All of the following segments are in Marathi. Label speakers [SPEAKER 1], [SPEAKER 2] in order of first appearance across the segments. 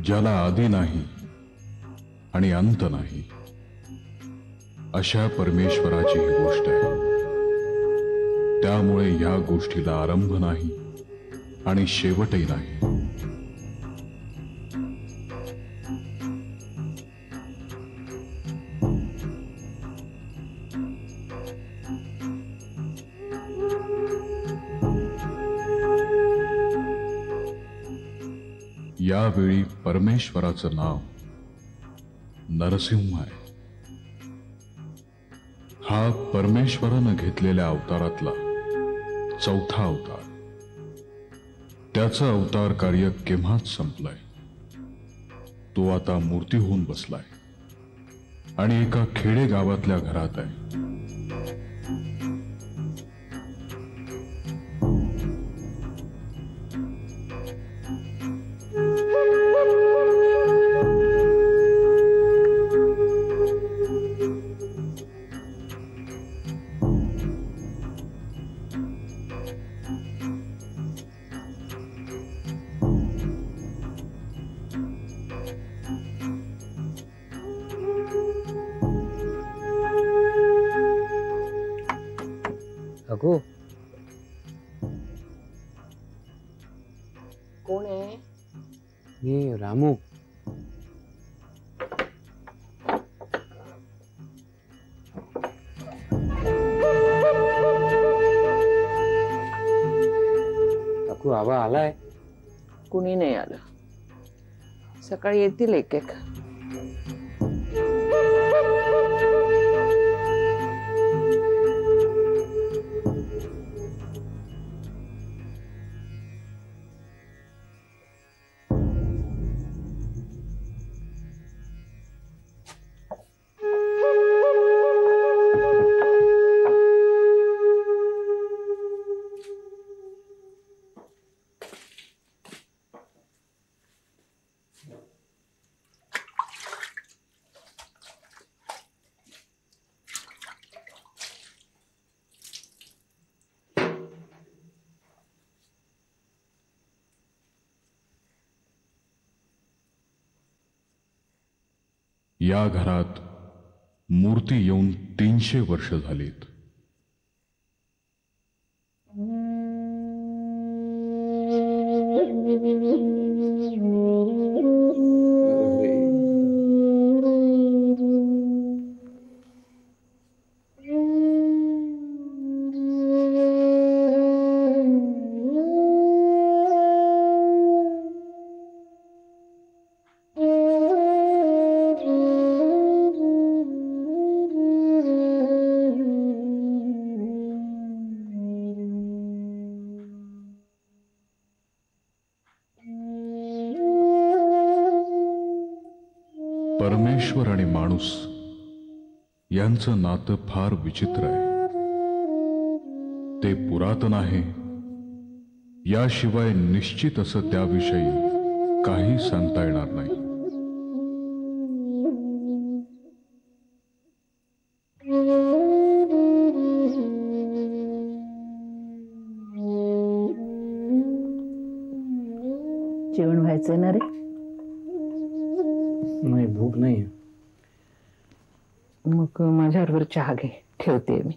[SPEAKER 1] ज्याला आदी नाही आणि अंत नाही, अशा परमेश्वराची ही गोष्ट आहे. त्यामुळे या गोष्टीला आरंभ नाही आणि शेवटही नाही. यावेळी परमेश्वराचं नाव नरसिंह आहे. हा परमेश्वरानं घेतलेल्या अवतारातला चौथा अवतार. त्याचं अवतार कार्य केव्हाच संपलंय. तो आता मूर्ती होऊन बसलाय आणि एका खेडे गावातल्या घरात आहे.
[SPEAKER 2] अगो, कोण आहे? मी रामू. काकू, आबा आलाय?
[SPEAKER 3] कुणी नाही आलं. सकाळी येतील एक एक.
[SPEAKER 1] या घरात मूर्ती येऊन 300 वर्ष झालीत. परमेश्वर आणि माणूस यांचं नातं फार विचित्र आहे. ते पुरातन आहे, याशिवाय निश्चित असं त्याविषयी काही सांगता येणार नाही.
[SPEAKER 3] जेवण व्हायचं ना रे?
[SPEAKER 2] नाही, भूक नाही.
[SPEAKER 3] मग माझ्याबरोबर चहा घे, ठेवते मी.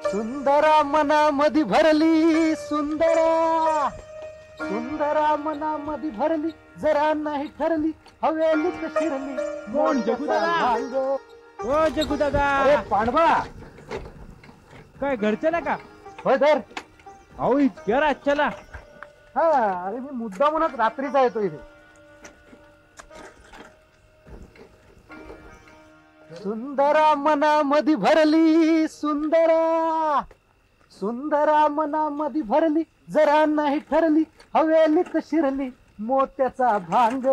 [SPEAKER 2] सुंदरा मनामध्ये भरली सुंदरा,
[SPEAKER 4] सुंदरा मनामध्ये भरली जरा नाही ठरली हवेलीत शिरली
[SPEAKER 5] कोण, जगूदादा?
[SPEAKER 4] भांग.
[SPEAKER 5] हो जगू दादा,
[SPEAKER 4] अरे पांडवा,
[SPEAKER 5] काय घरचं ना का?
[SPEAKER 4] होय धर.
[SPEAKER 5] अहो इतक्या रातच्याला?
[SPEAKER 4] हा, अरे मी मुद्दा म्हणूनच रात्रीचा येतो इथे. सुंदरा मनामध्ये भरली सुंदरा, सुंदरा मनामध्ये भरली जरा नाही ठरली हवेलीत शिरली मोत्याचा भांग,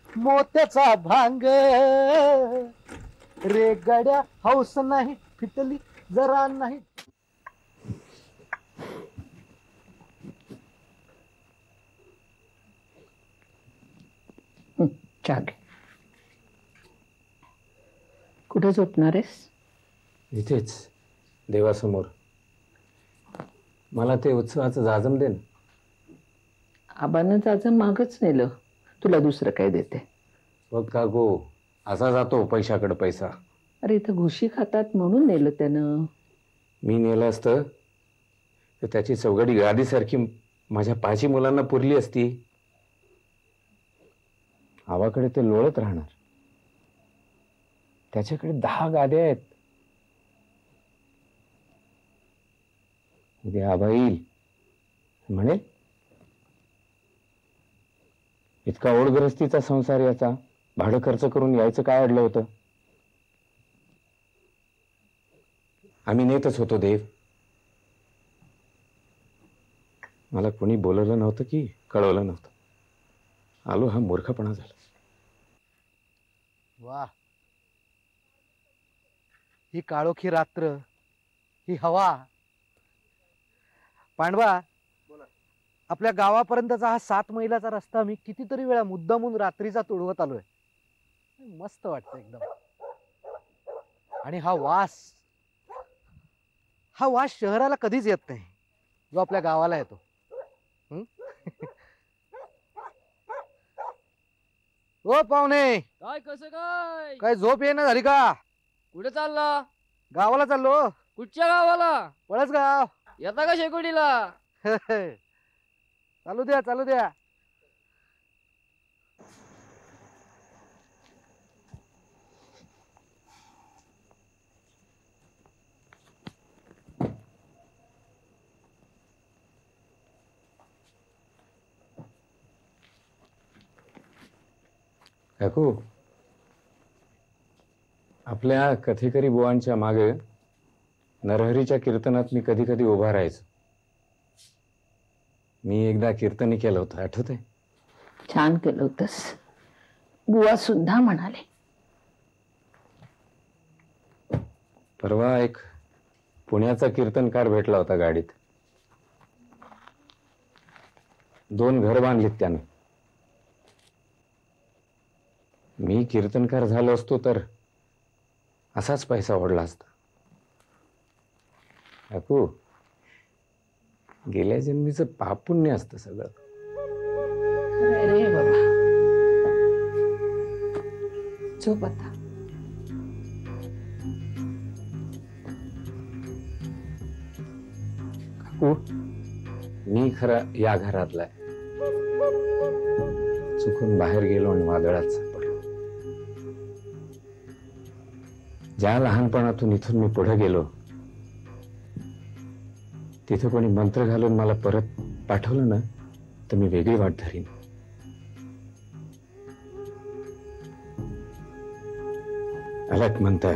[SPEAKER 4] मोत्याचा भांग. रे गड्या हौस नाही फिटली जरा नाही.
[SPEAKER 3] चहा घे. कुठे झोपणार आहेस?
[SPEAKER 2] इथेच देवासमोर. मला ते उत्सवाचं जाजम दे ना.
[SPEAKER 3] आबानं जाजम मागच नेलं, तुला दुसरं काय देते?
[SPEAKER 2] बघ का गो, असा जातो पैशाकडे पैसा.
[SPEAKER 3] अरे इथं घुशी खातात म्हणून नेलं त्यानं.
[SPEAKER 2] मी नेलं असतं तर त्याची चौघडी गादीसारखी माझ्या 5 मुलांना पुरली असती. आवाकडे ते लोळत राहणार. त्याच्याकडे 10 गाद्या आहेत. उद्या आबा येईल म्हणेल, इतका ओढग्रस्तीचा संसार याचा, भाडं खर्च करून यायचं काय अडलं होतं? आम्ही नेतच होतो देव. मला कोणी बोलवलं नव्हतं की कळवलं नव्हतं. आलो, हा मूर्खपणा झाला.
[SPEAKER 4] वा, ही काळोखी रात्र, ही हवा. पांडवा, आपल्या गावापर्यंतचा हा 7 मैलाचा रस्ता मी कितीतरी वेळा मुद्दामून रात्रीचा तुडवत आलोय. मस्त वाटतं एकदम. आणि हा वास, हा वास शहराला कधीच येत नाही जो आपल्या गावाला येतो. हं? ओ पाहुणे,
[SPEAKER 5] काय कसं काय?
[SPEAKER 4] काय झोप येणं झाली का?
[SPEAKER 5] कुठे चालला?
[SPEAKER 4] गावाला चाललो.
[SPEAKER 5] कुठच्या गावाला?
[SPEAKER 4] पळसगाव.
[SPEAKER 5] येता का शेकोटीला?
[SPEAKER 4] चालू द्या, चालू द्या.
[SPEAKER 2] काकू, आपल्या कथेकरी बुवांच्या मागे नरहरीच्या कीर्तनात मी कधी कधी उभा राहायचो. मी एकदा कीर्तनी केलं होतं, आठवतंय?
[SPEAKER 3] छान केलं होतंस. बुवा सुद्धा म्हणाले.
[SPEAKER 2] परवा एक पुण्याचा कीर्तनकार भेटला होता गाडीत. 2 घर बांधलीत त्यानं. मी कीर्तनकार झालो असतो तर असाच पैसा ओढला असता. काकू, गेल्या जन्मीचं पाप पुण्य असतं सगळं.
[SPEAKER 3] अरे बाबा, झोप आता.
[SPEAKER 2] काकू, मी खरा या घरातला आहे. चुकून बाहेर गेलो आणि वादळात सापडलो. ज्या लहानपणातून इथून मी पुढे गेलो, तिथे कोणी मंत्र घालून मला परत पाठवलं ना, तर मी वेगळी वाट धरीन. अलक मंतर,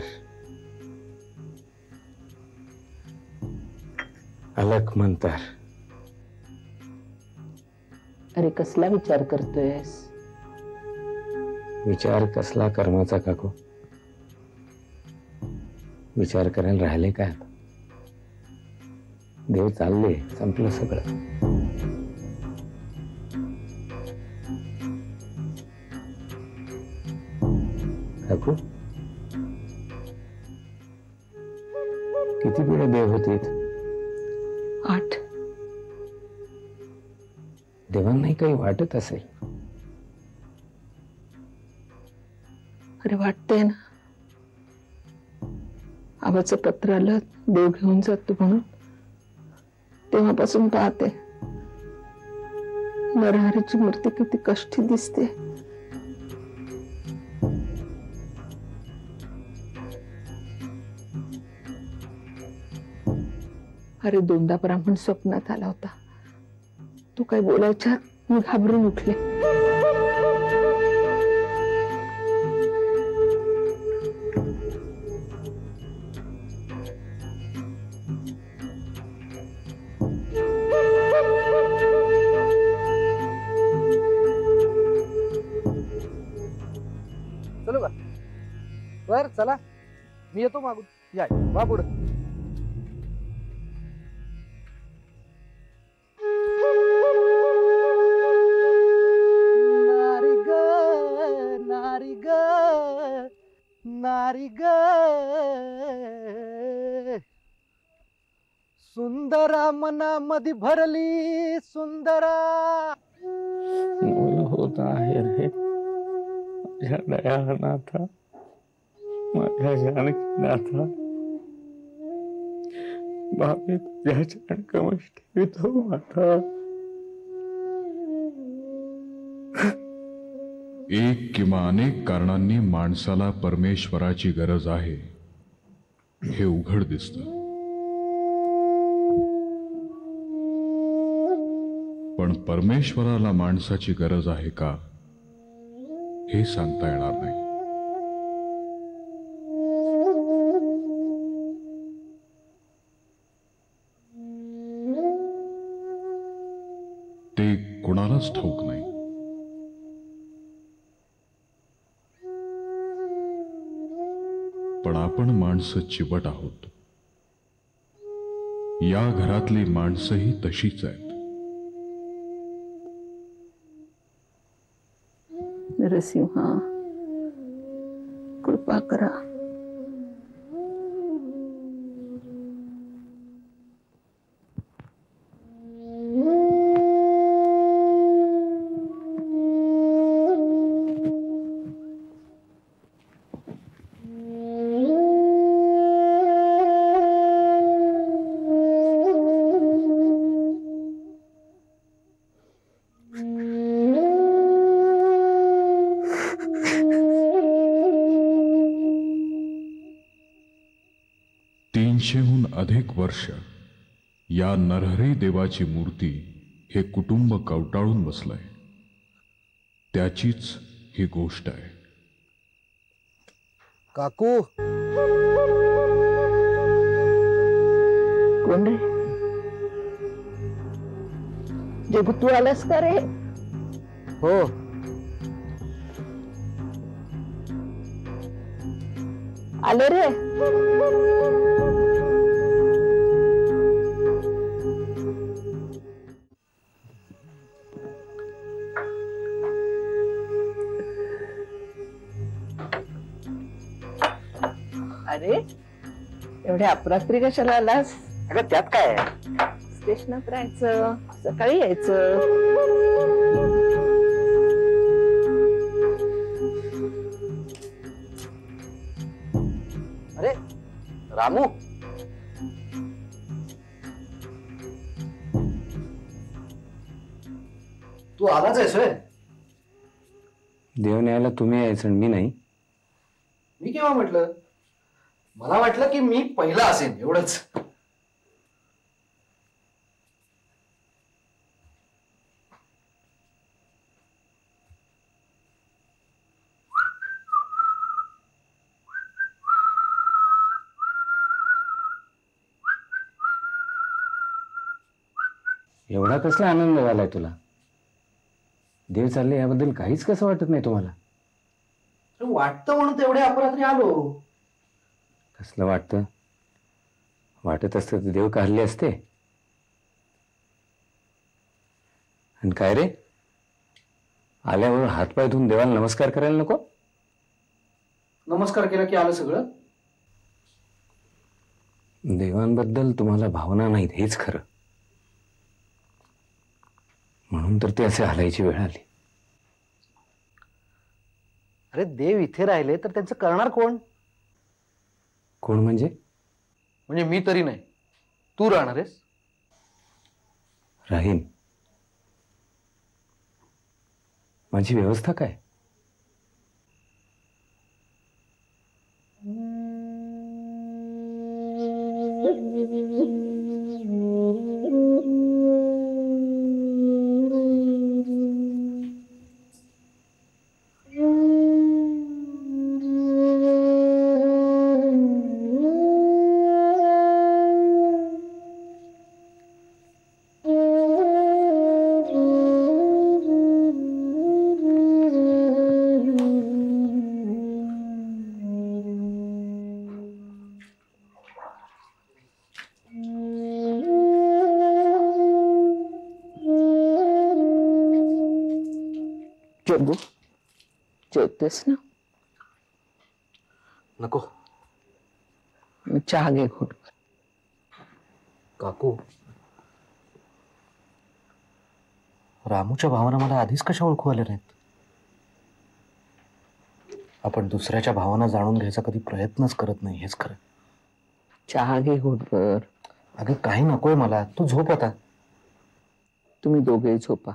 [SPEAKER 2] अलक मंतर.
[SPEAKER 3] अरे कसला विचार करतोयस?
[SPEAKER 2] विचार कसला कर्माचा काकू? विचार करायला राहिले काय आता? देव चालले, संपलं सगळं. काकू, किती पिढ्या देव होते?
[SPEAKER 3] 8.
[SPEAKER 2] देवांनाही काही वाटत असेल.
[SPEAKER 3] अरे वाटतंय ना. आबाचं पत्र आलं, देव घेऊन जातो म्हणून, तेव्हापासून पाहते. नरहरीची मूर्ती किती कष्टी दिसते. अरे दोनदा ब्राह्मण स्वप्नात आला होता. तू काय बोलायच्या मी घाबरून उठले.
[SPEAKER 4] चलो का बर चला मी येतो मागून. या वा पुढं. नारी ग नारी ग नारी ग सुंदरा मनामध्ये भरली सुंदरा.
[SPEAKER 2] होत आहे रे माझ्या दयानाथा, माझ्या जानकीनाथा. भावी तुझ्या चरणकमळ ठेवितो माता.
[SPEAKER 1] एक किंवा अनेक कारणांनी माणसाला परमेश्वराची गरज आहे हे उघड दिसतं. पण परमेश्वराला माणसाची गरज आहे का हे सांगता येणार नाही. ते कुणालाच ठाऊक नाही. पण आपण माणसं चिवट आहोत. या घरातली माणसंही तशीच आहेत.
[SPEAKER 3] नरसिंहा कृपा करा.
[SPEAKER 1] तीनशेहून अधिक वर्ष या नरहरी देवाची मूर्ती हे कुटुंब कवटाळून बसलंय. त्याचीच ही गोष्ट आहे.
[SPEAKER 4] काकू
[SPEAKER 3] कोण रे? जेबू तू आलास का रे?
[SPEAKER 4] हो
[SPEAKER 3] आले रे. अरे एवढ्या अपरात्री कशाला आलास?
[SPEAKER 4] अगं त्यात काय आहे?
[SPEAKER 3] स्टेशनात राहायचं, सकाळी यायचं.
[SPEAKER 4] अरे रामू तू आलाच आहेस होय?
[SPEAKER 2] देव न्यायला तुम्ही यायचं आणि मी नाही.
[SPEAKER 4] मी केव्हा म्हटलं? मला वाटलं की मी पहिला असेन एवढंच.
[SPEAKER 2] एवढा कसला आनंद झालाय तुला? देव चालले याबद्दल काहीच कसं वाटत नाही तुम्हाला?
[SPEAKER 4] वाटतं म्हणून तेवढे अपरात्री आलो.
[SPEAKER 2] कसलं वाटतं? वाटत असतं तर देव काढले असते. आणि काय रे, आल्यावर हातपाय धुवून देवाला नमस्कार करायला नको?
[SPEAKER 4] नमस्कार केला की आलं सगळं.
[SPEAKER 2] देवांबद्दल तुम्हाला भावना नाहीत हेच खरं. म्हणून तर ते असे हलायची वेळ आली.
[SPEAKER 4] अरे देव इथे राहिले तर त्यांचं करणार कोण?
[SPEAKER 2] कोण म्हणजे?
[SPEAKER 4] म्हणजे मी तरी नाही, तू राहणार आहेस.
[SPEAKER 2] राहीन. माझी व्यवस्था काय?
[SPEAKER 3] जग्गू, जेवतेस ना?
[SPEAKER 4] नको
[SPEAKER 3] मग चहा घे घोटभर.
[SPEAKER 4] काकू, रामूच्या भावना मला आधीच कशा ओळखू आल्या नाहीत? आपण दुसऱ्याच्या भावना जाणून घ्यायचा कधी प्रयत्नच करत नाही, हेच खरं.
[SPEAKER 3] चहा घे घोटभर.
[SPEAKER 4] अगं काही नकोय मला, तू झोप आता.
[SPEAKER 3] तुम्ही दोघेही झोपा,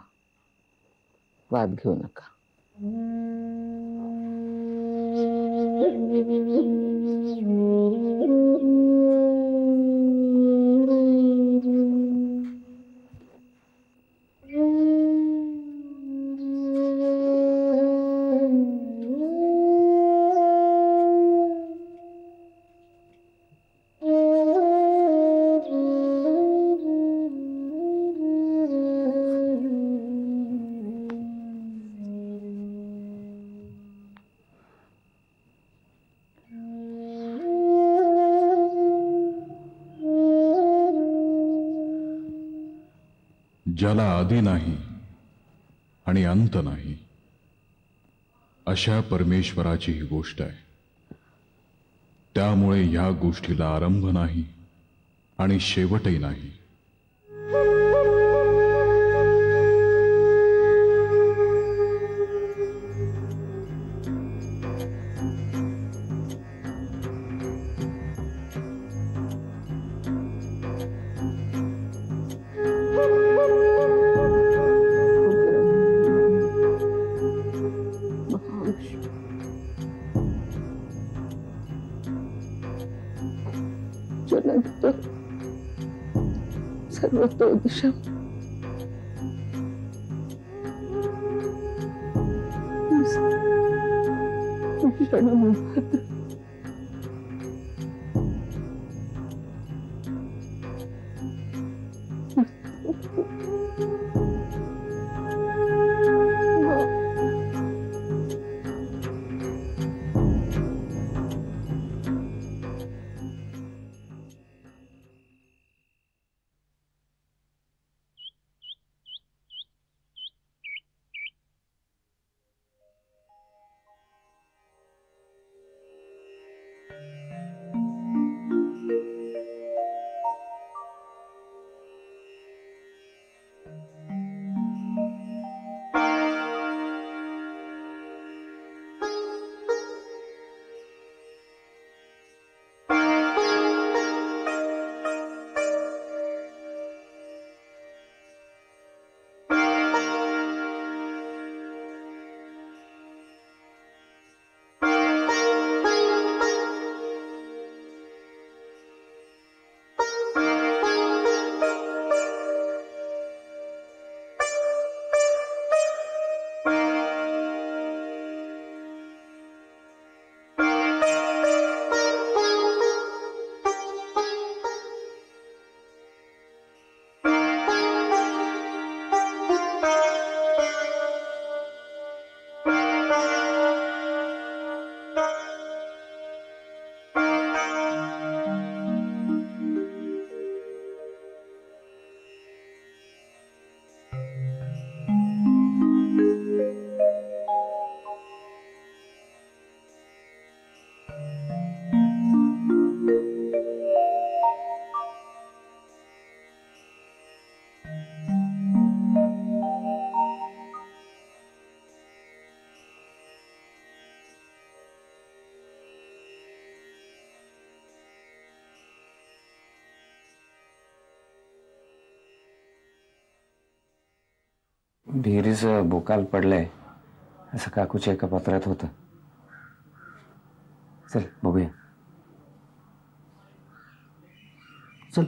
[SPEAKER 3] वाद घेऊ नका.
[SPEAKER 1] ज्याला आदी नाही आणि अंत नाही अशा परमेश्वराची ही गोष्ट आहे. त्यामुळे ह्या गोष्टीला आरंभ नाही आणि शेवटही नाही. सर्वतो दिशा
[SPEAKER 2] विहिरीचं बोकाल पडलंय, असं काकूच्या एका पत्रात होतं. चल बघूया. चल.